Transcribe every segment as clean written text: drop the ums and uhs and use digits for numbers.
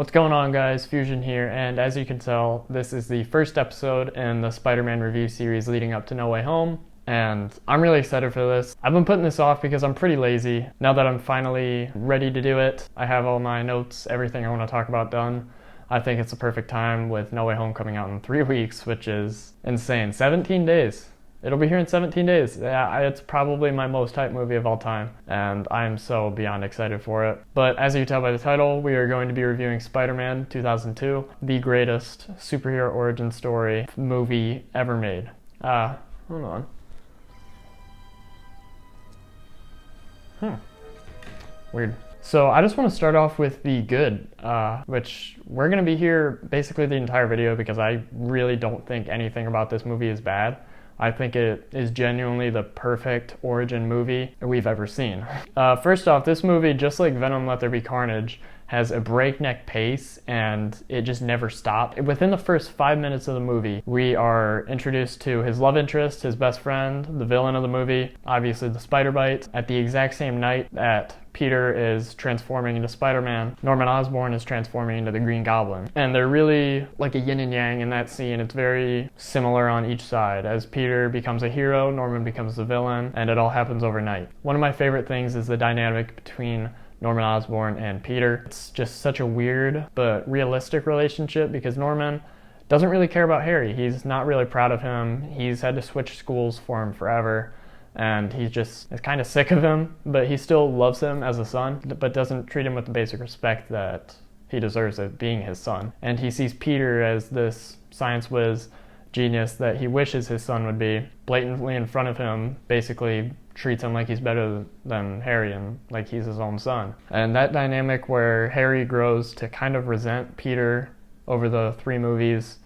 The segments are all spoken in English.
What's going on, guys? Fusion here, and as you can tell, this is the first episode in the Spider-Man review series leading up to No Way Home, and I'm really excited for this. I've been putting this off because I'm pretty lazy. Now that I'm finally ready to do it, I have all my notes, everything I want to talk about done. I think it's the perfect time with No Way Home coming out in 3 weeks, which is insane. 17 days. It'll be here in 17 days. Yeah, it's probably my most hyped movie of all time, and I'm so beyond excited for it. But as you can tell by the title, we are going to be reviewing Spider-Man 2002, the greatest superhero origin story movie ever made. Hold on. Weird. So I just want to start off with the good, which we're going to be here basically the entire video because I really don't think anything about this movie is bad. I think it is genuinely the perfect origin movie we've ever seen. First off, this movie, just like Venom Let There Be Carnage, has a breakneck pace and it just never stopped. Within the first 5 minutes of the movie, we are introduced to his love interest, his best friend, the villain of the movie, obviously the spider bite. At the exact same night that Peter is transforming into Spider-Man, Norman Osborn is transforming into the Green Goblin. And they're really like a yin and yang in that scene. It's very similar on each side. As Peter becomes a hero, Norman becomes the villain, and it all happens overnight. One of my favorite things is the dynamic between Norman Osborn and Peter. It's just such a weird but realistic relationship because Norman doesn't really care about Harry. He's not really proud of him. He's had to switch schools for him forever. And he just is kind of sick of him, but he still loves him as a son, but doesn't treat him with the basic respect that he deserves of being his son. And he sees Peter as this science whiz genius that he wishes his son would be, blatantly in front of him, basically treats him like he's better than Harry and like he's his own son. And that dynamic where Harry grows to kind of resent Peter over the 3 movies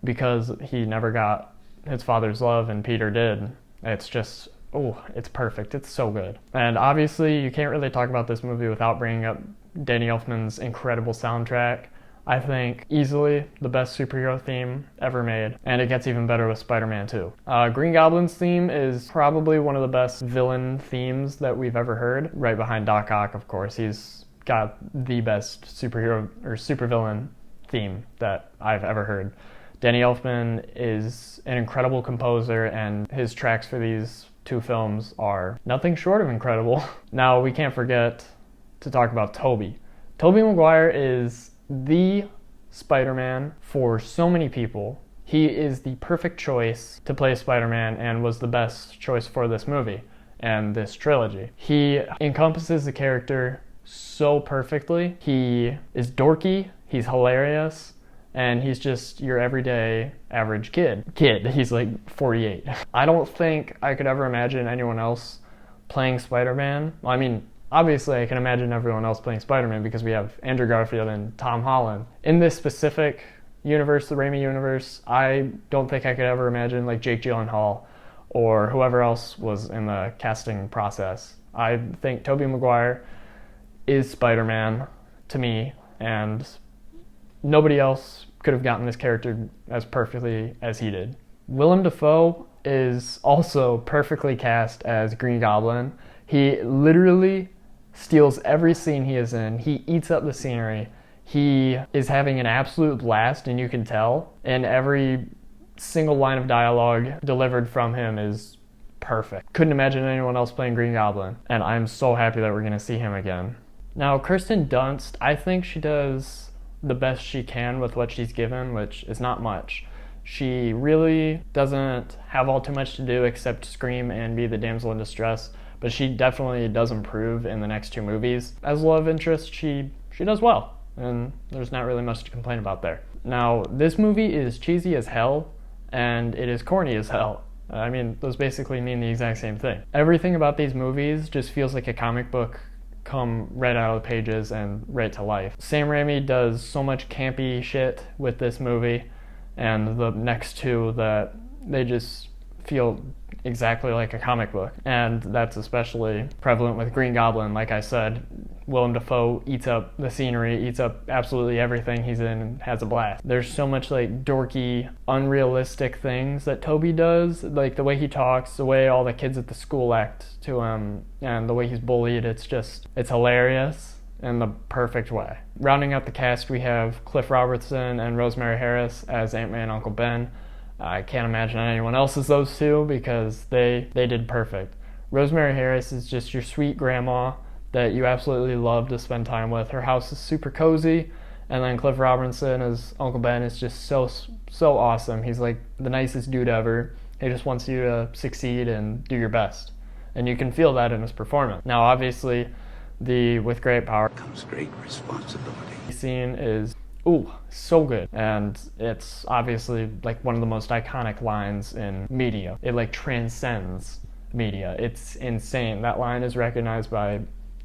because he never got his father's love and Peter did, it's just... oh, it's perfect. It's so good. And obviously, you can't really talk about this movie without bringing up Danny Elfman's incredible soundtrack. I think easily the best superhero theme ever made, and it gets even better with Spider-Man 2. Green Goblin's theme is probably one of the best villain themes that we've ever heard, right behind Doc Ock, of course. He's got the best superhero or supervillain theme that I've ever heard. Danny Elfman is an incredible composer, and his tracks for these 2 films are nothing short of incredible. Now, we can't forget to talk about Tobey. Tobey Maguire is the Spider-Man for so many people. He is the perfect choice to play Spider-Man and was the best choice for this movie and this trilogy. He encompasses the character so perfectly. He is dorky, he's hilarious, and he's just your everyday average kid. He's like 48. I don't think I could ever imagine anyone else playing Spider-Man. Well, I mean, obviously I can imagine everyone else playing Spider-Man because we have Andrew Garfield and Tom Holland. In this specific universe, the Raimi universe, I don't think I could ever imagine like Jake Gyllenhaal or whoever else was in the casting process. I think Tobey Maguire is Spider-Man to me, and nobody else could have gotten this character as perfectly as he did. Willem Dafoe is also perfectly cast as Green Goblin. He literally steals every scene he is in. He eats up the scenery. He is having an absolute blast, and you can tell. And every single line of dialogue delivered from him is perfect. Couldn't imagine anyone else playing Green Goblin. And I'm so happy that we're going to see him again. Now, Kirsten Dunst, I think she does the best she can with what she's given, which is not much. She really doesn't have all too much to do except scream and be the damsel in distress, but she definitely does improve in the next 2 movies. As love interest, she does well, and there's not really much to complain about there. Now, this movie is cheesy as hell, and it is corny as hell. I mean, those basically mean the exact same thing. Everything about these movies just feels like a comic book come right out of the pages and right to life. Sam Raimi does so much campy shit with this movie and the next 2 that they just feel exactly like a comic book. And that's especially prevalent with Green Goblin. Like I said, Willem Dafoe eats up the scenery, eats up absolutely everything he's in, and has a blast. There's so much like dorky, unrealistic things that Tobey does, like the way he talks, the way all the kids at the school act to him, and the way he's bullied. It's hilarious. in the perfect way. Rounding out the cast, we have Cliff Robertson and Rosemary Harris as Aunt May and Uncle Ben. I can't imagine anyone else as those two because they did perfect. Rosemary Harris is just your sweet grandma that you absolutely love to spend time with. Her house is super cozy. And then Cliff Robertson as Uncle Ben is just so awesome. He's like the nicest dude ever. He just wants you to succeed and do your best. And you can feel that in his performance. Now, obviously, the with great power comes great responsibility scene is, so good. And it's obviously like one of the most iconic lines in media. It like transcends media. It's insane. That line is recognized by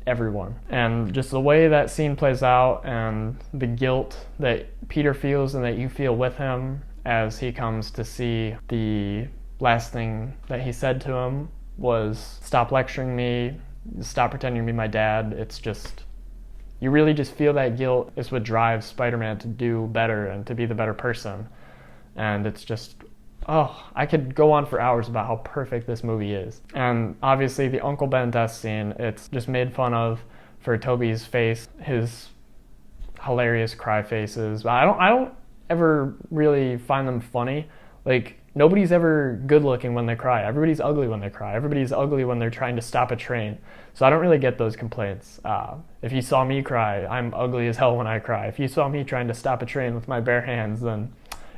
everyone. And just the way that scene plays out and the guilt that Peter feels and that you feel with him as he comes to see the last thing that he said to him was, stop lecturing me, stop pretending to be my dad. It's just, you really just feel that guilt is what drives Spider-Man to do better and to be the better person. And it's just, I could go on for hours about how perfect this movie is. And obviously the Uncle Ben death scene, it's just made fun of for Toby's face, his hilarious cry faces. I don't ever really find them funny. Like, nobody's ever good looking when they cry. Everybody's ugly when they cry. Everybody's ugly when they're trying to stop a train. So I don't really get those complaints. If you saw me cry, I'm ugly as hell when I cry. If you saw me trying to stop a train with my bare hands, then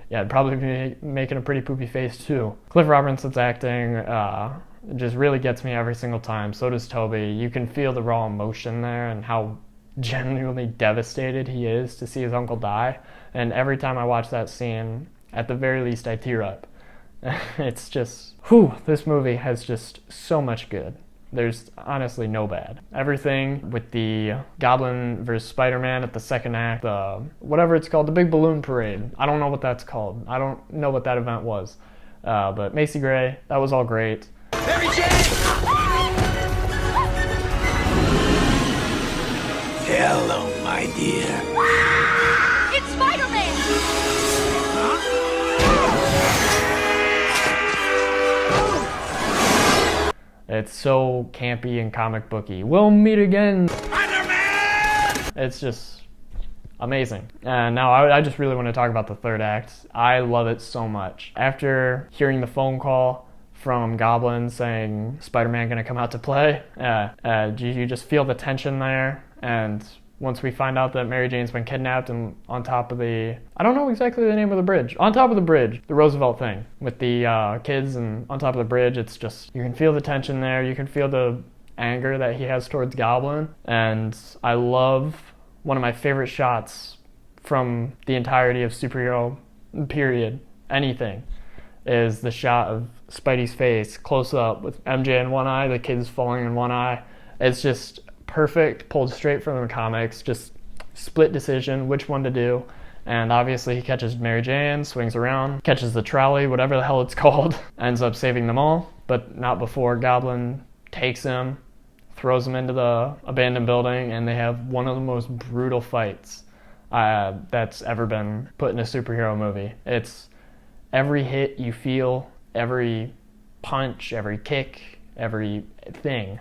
yeah, I'd probably be making a pretty poopy face too. Cliff Robertson's acting just really gets me every single time. So does Toby. You can feel the raw emotion there and how genuinely devastated he is to see his uncle die. And every time I watch that scene, at the very least, I tear up. It's just, this movie has just so much good. There's honestly no bad. Everything with the Goblin versus Spider-Man at the second act, whatever it's called, the big balloon parade. I don't know what that's called. I don't know what that event was. But Macy Gray, that was all great. Mary Jane! Hello, my dear. It's Spider-Man! It's so campy and comic booky. We'll meet again! Spider-Man! It's just amazing. And now I just really want to talk about the third act. I love it so much. After hearing the phone call from Goblin saying Spider-Man gonna come out to play, you just feel the tension there. And once we find out that Mary Jane's been kidnapped and on top of the, I don't know exactly the name of the bridge, on top of the bridge, the Roosevelt thing with the kids and on top of the bridge, it's just, you can feel the tension there, you can feel the anger that he has towards Goblin. And I love one of my favorite shots from the entirety of superhero period, anything, is the shot of Spidey's face close up with MJ in one eye, the kids falling in one eye. It's just perfect, pulled straight from the comics, just split decision which one to do. And obviously he catches Mary Jane, swings around, catches the trolley, whatever the hell it's called, ends up saving them all, but not before Goblin takes him, throws him into the abandoned building, and they have one of the most brutal fights that's ever been put in a superhero movie. It's every hit you feel, every punch, every kick, everything.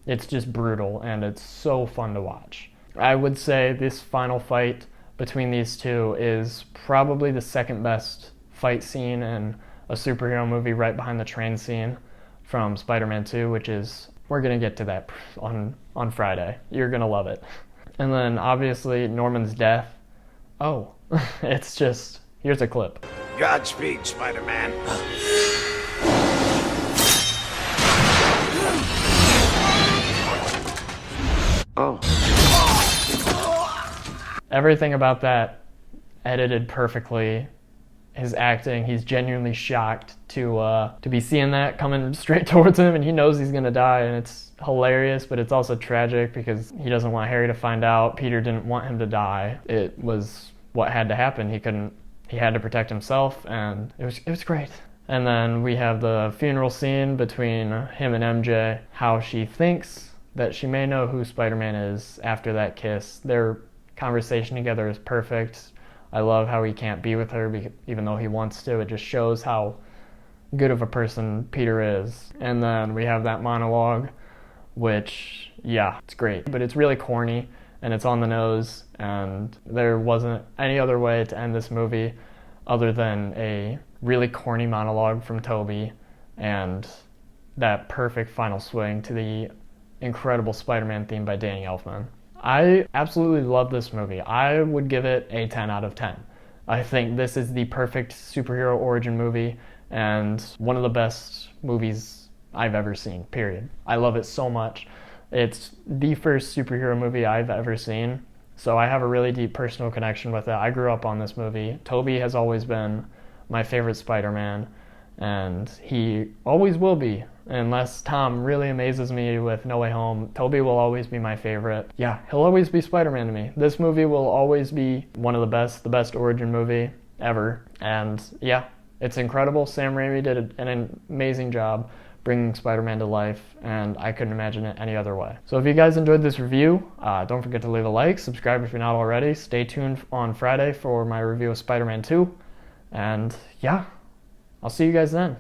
It's just brutal, and it's so fun to watch. I would say this final fight between these two is probably the second best fight scene in a superhero movie, right behind the train scene from Spider-Man 2, which is, we're going to get to that on Friday. You're going to love it. And then obviously Norman's death. It's just, here's a clip. Godspeed, Spider-Man. Everything about that edited perfectly. His acting, he's genuinely shocked to be seeing that coming straight towards him, and he knows he's gonna die, and it's hilarious, but it's also tragic because he doesn't want Harry to find out. Peter didn't want him to die. It was what had to happen. He had to protect himself, and it was great. And then we have the funeral scene between him and MJ, how she thinks that she may know who Spider-Man is after that kiss. Their conversation together is perfect. I love how he can't be with her even though he wants to. It just shows how good of a person Peter is. And then we have that monologue, which, yeah, it's great. But it's really corny, and it's on the nose, and there wasn't any other way to end this movie other than a really corny monologue from Tobey and that perfect final swing to the incredible Spider-Man theme by Danny Elfman. I absolutely love this movie. I would give it a 10 out of 10. I think this is the perfect superhero origin movie and one of the best movies I've ever seen, period. I love it so much. It's the first superhero movie I've ever seen, so I have a really deep personal connection with it. I grew up on this movie. Tobey has always been my favorite Spider-Man, and he always will be. Unless Tom really amazes me with No Way Home, Tobey will always be my favorite. Yeah, he'll always be Spider-Man to me. This movie will always be one of the best origin movie ever. And yeah, it's incredible. Sam Raimi did an amazing job bringing Spider-Man to life, and I couldn't imagine it any other way. So if you guys enjoyed this review, don't forget to leave a like, subscribe if you're not already. Stay tuned on Friday for my review of Spider-Man 2. And yeah, I'll see you guys then.